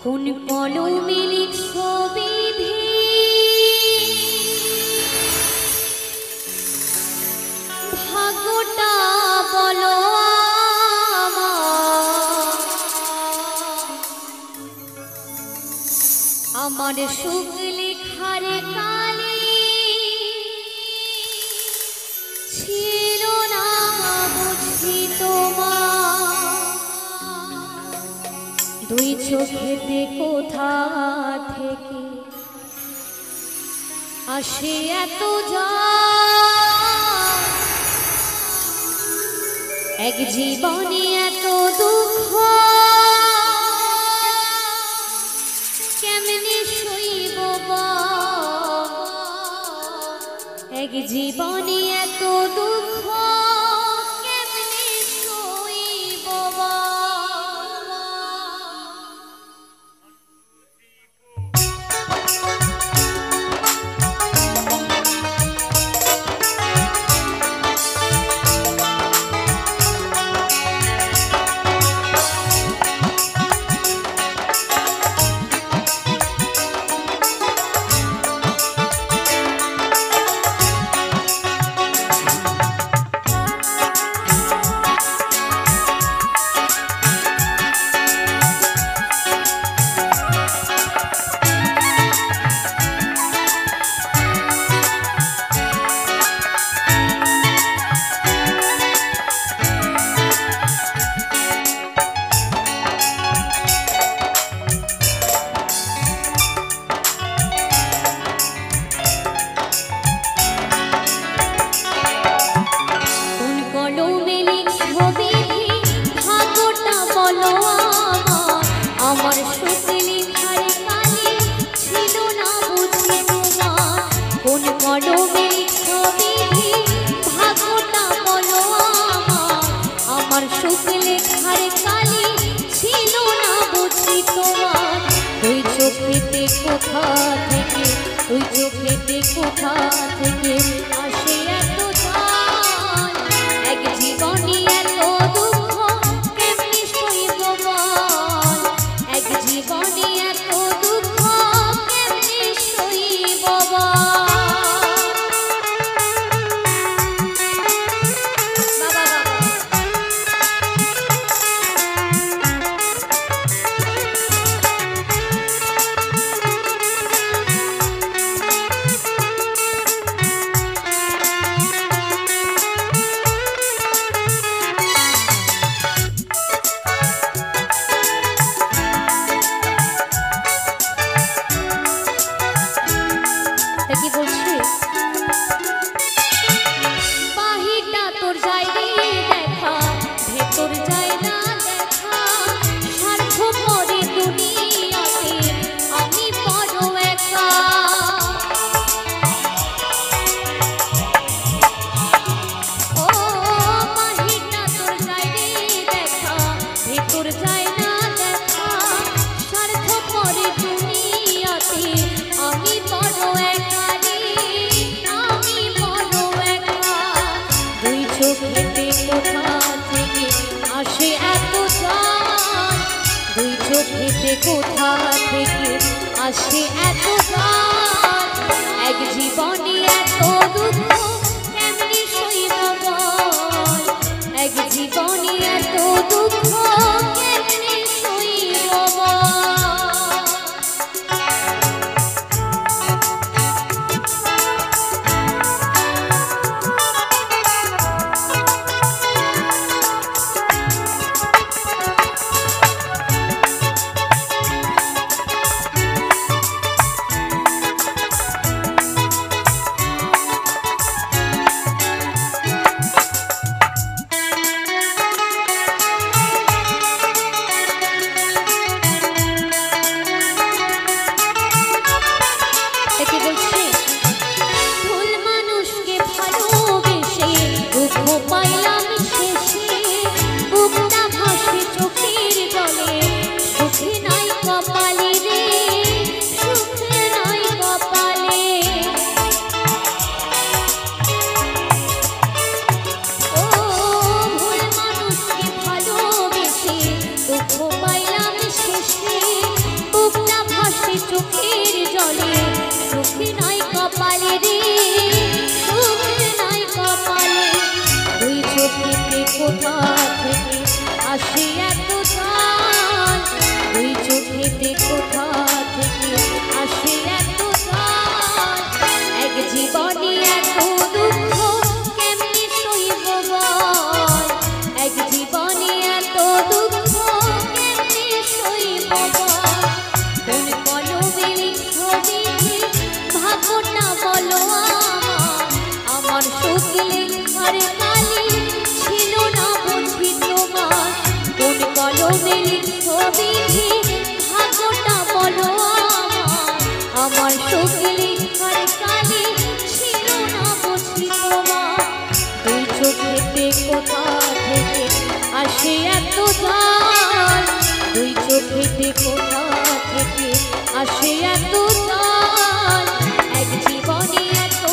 কোন কলমে লিখছো বিধি ভাগ্যটা বলো আমার সুখ লেখার কালে ছিল না বুঝি তোমার দুই চোখেতে কোথা থেকে আসে এত এক জীবনে এত দুঃখ কেমনে সইব এক জীবনে এত দুঃখ কেমনে সইব আমার সুখ লেখার কালে ছিল না বুঝি তোমার কোন কলমে লিখছো বিধি ভাগ্যটা বলো আমার সুখ লেখার কালে ছিল না বুঝি তোমার তুই চোখেতে কোথা থেকে তুই চোখেতে কোথা থেকে আসে এত এক জীবনে এত দুঃখ কেমনি সইব এক জীবনে এত দুঃখ কেমনি সইব কি বলছি বাহিরটা তোর যায় দেখা ভেতর যায় না দেখা স্বার্থ পরে দুনিয়াতে আমি বড় একা ও বাহিরটা তোর যায় দেখা ভেতর যায় না দেখা স্বার্থ পরে দুনিয়াতে আমি বড় একা চোখেতে কোথা থেকে আসে এত দুই চোখেতে কোথা থেকে আসে এত এক জীবনে এত দুঃখ কেমনি সইব এক জীবনে এত দুঃখ কেমনি সইব শুকলে আর কালি ছিল না বুঝি তোমার কোন কলমে লিখো বিধি ভাগ্যটা বলো আমার শুকলে আর কালি ছিল না বুঝি তোমার দুই চোখেতে কোথা থেকে আসে এত জল দুই চোখেতে কোথা থেকে আসে এত জল এক জীবনে এত